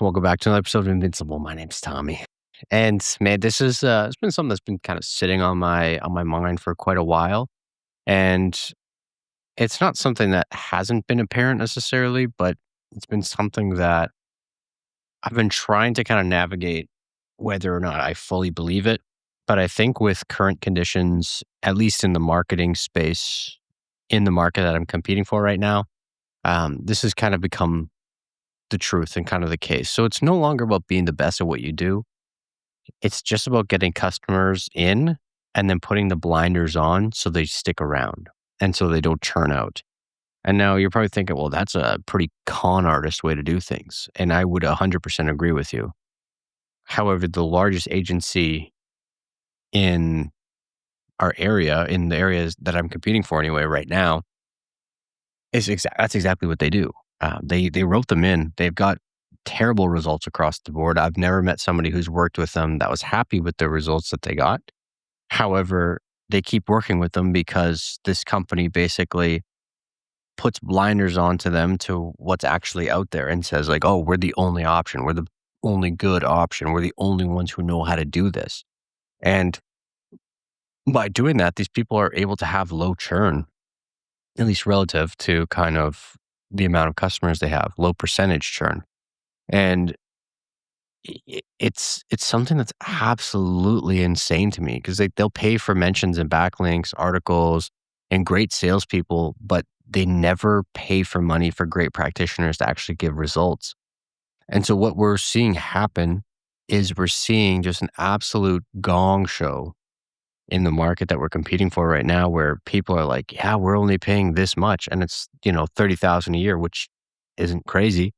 We'll go back to another episode of Invincible. My name's Tommy. And man, this is it's been something that's been kind of sitting on my mind for quite a while. And it's not something that hasn't been apparent necessarily, but it's been something that I've been trying to kind of navigate whether or not I fully believe it. But I think with current conditions, at least in the marketing space, in the market that I'm competing for right now, this has kind of become the truth and kind of the case. So it's no longer about being the best at what you do. It's just about getting customers in and then putting the blinders on so they stick around and so they don't churn out. And now you're probably thinking, well, that's a pretty con artist way to do things. And I would 100% agree with you. However, the largest agency in our area, in the areas that I'm competing for anyway, right now, that's exactly what they do. They wrote them in. They've got terrible results across the board. I've never met somebody who's worked with them that was happy with the results that they got. However, they keep working with them because this company basically puts blinders onto them to what's actually out there and says like, "Oh, we're the only option. We're the only good option. We're the only ones who know how to do this." And by doing that, these people are able to have low churn, at least relative to kind of the amount of customers they have, low percentage churn. And it's something that's absolutely insane to me because they'll pay for mentions and backlinks, articles, and great salespeople, but they never pay for money for great practitioners to actually give results. And so what we're seeing happen is we're seeing just an absolute gong show in the market that we're competing for right now, where people are like, "Yeah, we're only paying this much," and it's 30,000 a year, which isn't crazy,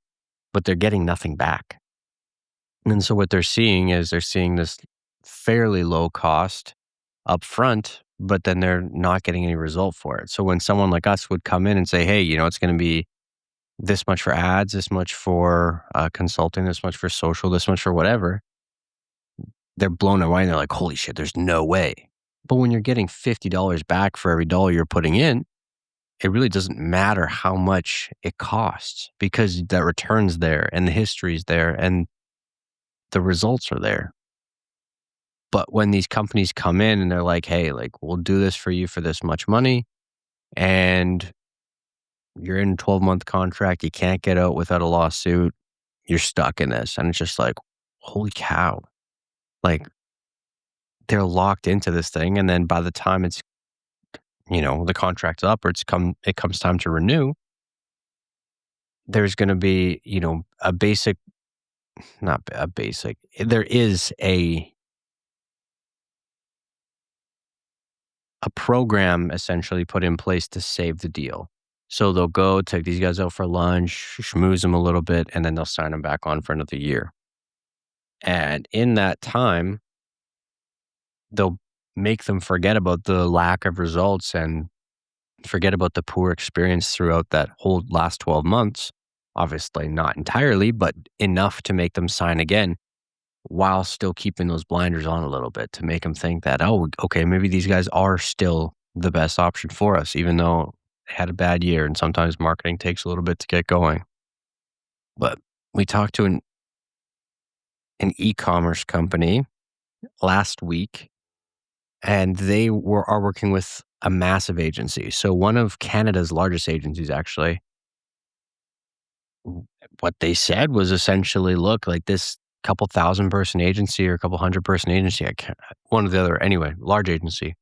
but they're getting nothing back. And so what they're seeing is they're seeing this fairly low cost upfront, but then they're not getting any result for it. So when someone like us would come in and say, "Hey, it's going to be this much for ads, this much for consulting, this much for social, this much for whatever," they're blown away and they're like, "Holy shit, there's no way." But when you're getting $50 back for every dollar you're putting in, it really doesn't matter how much it costs because that return's there and the history's there and the results are there. But when these companies come in and they're like, "Hey, like we'll do this for you for this much money and you're in a 12-month contract, you can't get out without a lawsuit, you're stuck in this." And it's just like, holy cow. Like they're locked into this thing. And then by the time it's, the contract's up or it comes time to renew, there's going to be, a basic, not a basic, there is a program essentially put in place to save the deal. So they'll go take these guys out for lunch, schmooze them a little bit, and then they'll sign them back on for another year. And in that time, they'll make them forget about the lack of results and forget about the poor experience throughout that whole last 12 months. Obviously, not entirely, but enough to make them sign again while still keeping those blinders on a little bit to make them think that, oh, okay, maybe these guys are still the best option for us, even though they had a bad year. And sometimes marketing takes a little bit to get going. But we talked to an e-commerce company last week, and they are working with a massive agency. So one of Canada's largest agencies, actually. What they said was essentially, look, like this couple thousand person agency or a couple hundred person agency, I can't, one or the other, anyway, large agency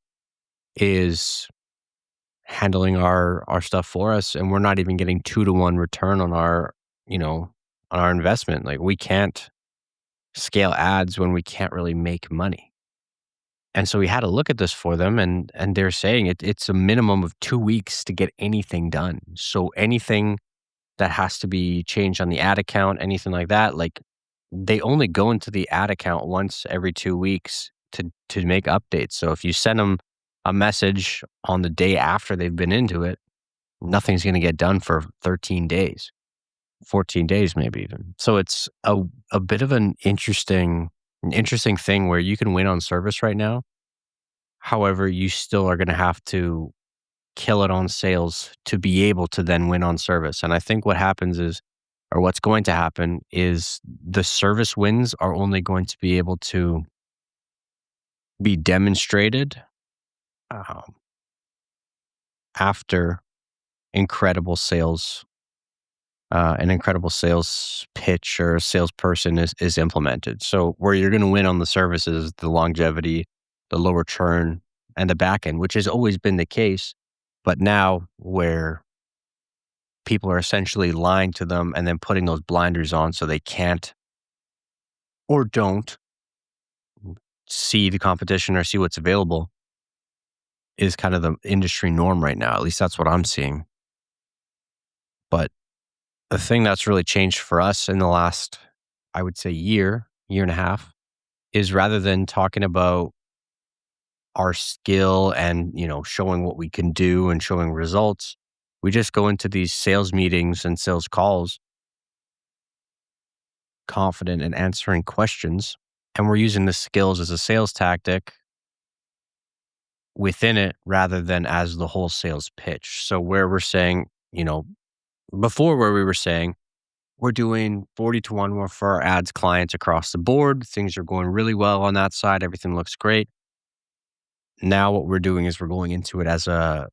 is handling our stuff for us, and we're not even getting 2-to-1 return on on our investment. Like we can't scale ads when we can't really make money. And so we had to look at this for them, and they're saying it's a minimum of 2 weeks to get anything done. So anything that has to be changed on the ad account, anything like that, like they only go into the ad account once every 2 weeks to make updates. So if you send them a message on the day after they've been into it, nothing's going to get done for 13 days, 14 days, maybe even. So it's a bit of an interesting thing where you can win on service right now. However, you still are going to have to kill it on sales to be able to then win on service. And I think what happens is or what's going to happen is the service wins are only going to be able to be demonstrated um, after incredible sales, an incredible sales pitch or salesperson is implemented. So where you're going to win on the services, the longevity, the lower churn, and the back end, which has always been the case, but now where people are essentially lying to them and then putting those blinders on so they can't or don't see the competition or see what's available is kind of the industry norm right now. At least that's what I'm seeing. But the thing that's really changed for us in the last, I would say, year and a half, is rather than talking about our skill and, showing what we can do and showing results, we just go into these sales meetings and sales calls confident in answering questions. And we're using the skills as a sales tactic within it rather than as the whole sales pitch. So where we're saying, before where we were saying, we're doing 40 to 1 more for our ads clients across the board. Things are going really well on that side. Everything looks great. Now what we're doing is we're going into it as a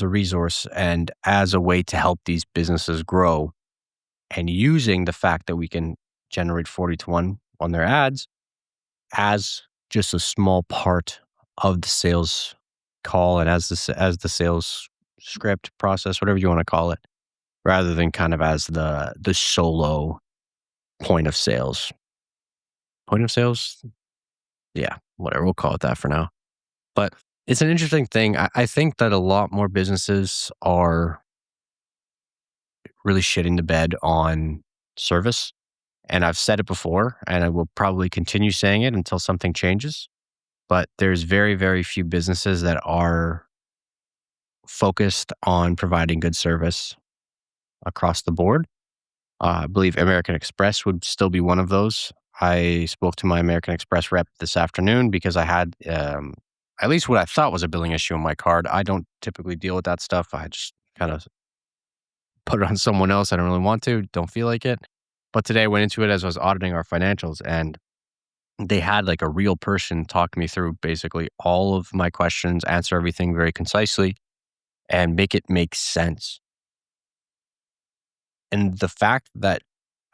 resource and as a way to help these businesses grow, and using the fact that we can generate 40 to 1 on their ads as just a small part of the sales call and as the sales script process, whatever you want to call it, rather than kind of as the solo point of sales. Point of sales? Yeah, whatever. We'll call it that for now. But it's an interesting thing. I think that a lot more businesses are really shitting the bed on service. And I've said it before, and I will probably continue saying it until something changes. But there's very, very few businesses that are focused on providing good service across the board. I believe American Express would still be one of those. I spoke to my American Express rep this afternoon because I had at least what I thought was a billing issue on my card. I don't typically deal with that stuff. I just kind of put it on someone else. I don't really want to, don't feel like it. But today I went into it as I was auditing our financials, and they had like a real person talk me through basically all of my questions, answer everything very concisely, and make it make sense. And the fact that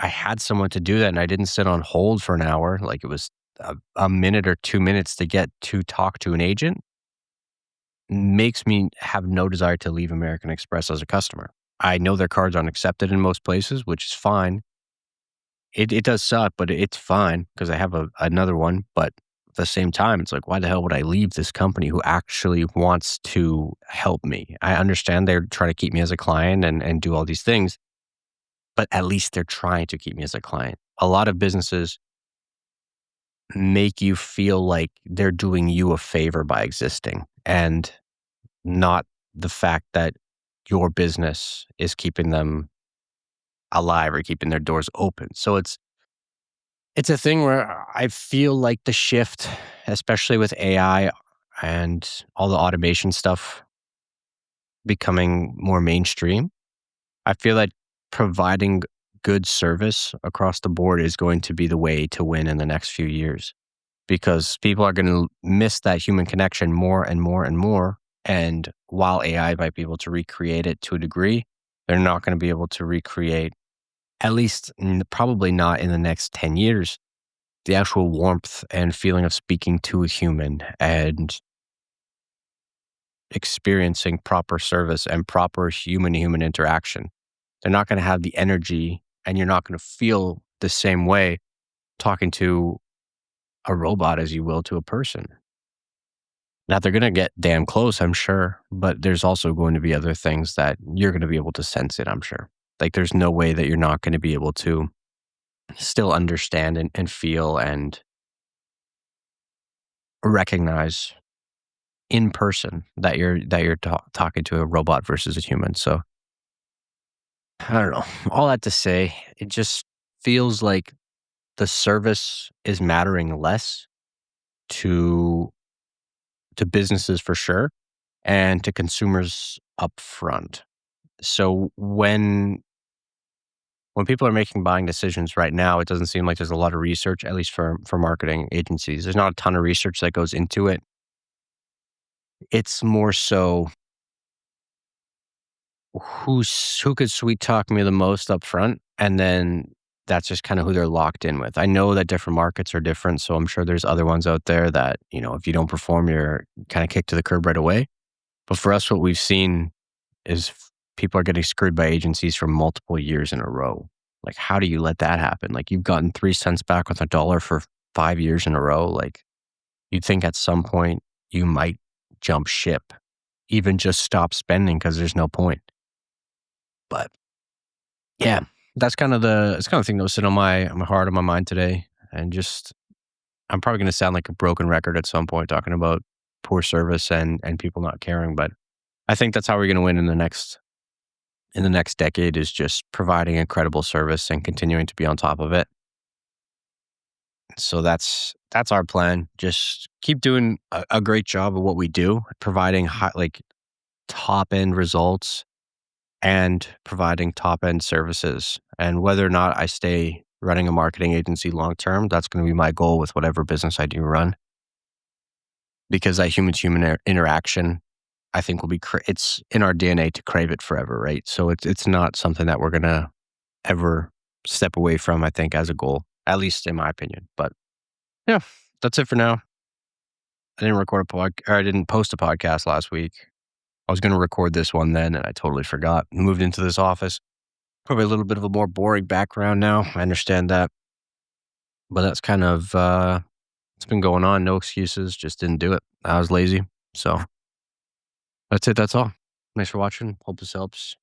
I had someone to do that and I didn't sit on hold for an hour, like it was a minute or 2 minutes to get to talk to an agent, makes me have no desire to leave American Express as a customer. I know their cards aren't accepted in most places, which is fine. It does suck, but it's fine because I have another one. But at the same time, it's like, why the hell would I leave this company who actually wants to help me? I understand they're trying to keep me as a client and do all these things, but at least they're trying to keep me as a client. A lot of businesses make you feel like they're doing you a favor by existing, and not the fact that your business is keeping them alive or keeping their doors open. So it's a thing where I feel like the shift, especially with AI and all the automation stuff becoming more mainstream, I feel like providing good service across the board is going to be the way to win in the next few years, because people are going to miss that human connection more and more and more. And while AI might be able to recreate it to a degree, they're not going to be able to recreate, at least probably not in the next 10 years, the actual warmth and feeling of speaking to a human and experiencing proper service and proper human to human interaction. They're not going to have the energy, and you're not going to feel the same way talking to a robot as you will to a person. Now, they're going to get damn close, I'm sure, but there's also going to be other things that you're going to be able to sense it, I'm sure. Like, there's no way that you're not going to be able to still understand and feel and recognize in person that you're talking to a robot versus a human. So I don't know. All that to say, it just feels like the service is mattering less to businesses for sure, and to consumers upfront. So when when people are making buying decisions right now, it doesn't seem like there's a lot of research, at least for marketing agencies. There's not a ton of research that goes into it. It's more so who could sweet talk me the most up front, and then that's just kinda who they're locked in with. I know that different markets are different, so I'm sure there's other ones out there that, if you don't perform, you're kinda kicked to the curb right away. But for us, what we've seen is people are getting screwed by agencies for multiple years in a row. Like, how do you let that happen? Like, you've gotten 3 cents back with a dollar for 5 years in a row. Like, you'd think at some point you might jump ship, even just stop spending because there's no point. But yeah, it's kind of thing that was sitting on my heart, on my mind today. And just, I'm probably going to sound like a broken record at some point talking about poor service and people not caring. But I think that's how we're going to win in the next decade is just providing incredible service and continuing to be on top of it. So that's our plan. Just keep doing a great job of what we do, providing like top end results and providing top end services. And whether or not I stay running a marketing agency long term, that's going to be my goal with whatever business I do run. Because that human to human interaction, I think will be it's in our DNA to crave it forever, right? So it's not something that we're gonna ever step away from. I think as a goal, at least in my opinion. But yeah, that's it for now. I didn't record a or I didn't post a podcast last week. I was gonna record this one then, and I totally forgot. Moved into this office. Probably a little bit of a more boring background now. I understand that, but that's kind of it's been going on. No excuses. Just didn't do it. I was lazy. So that's it. That's all. Thanks for watching. Hope this helps.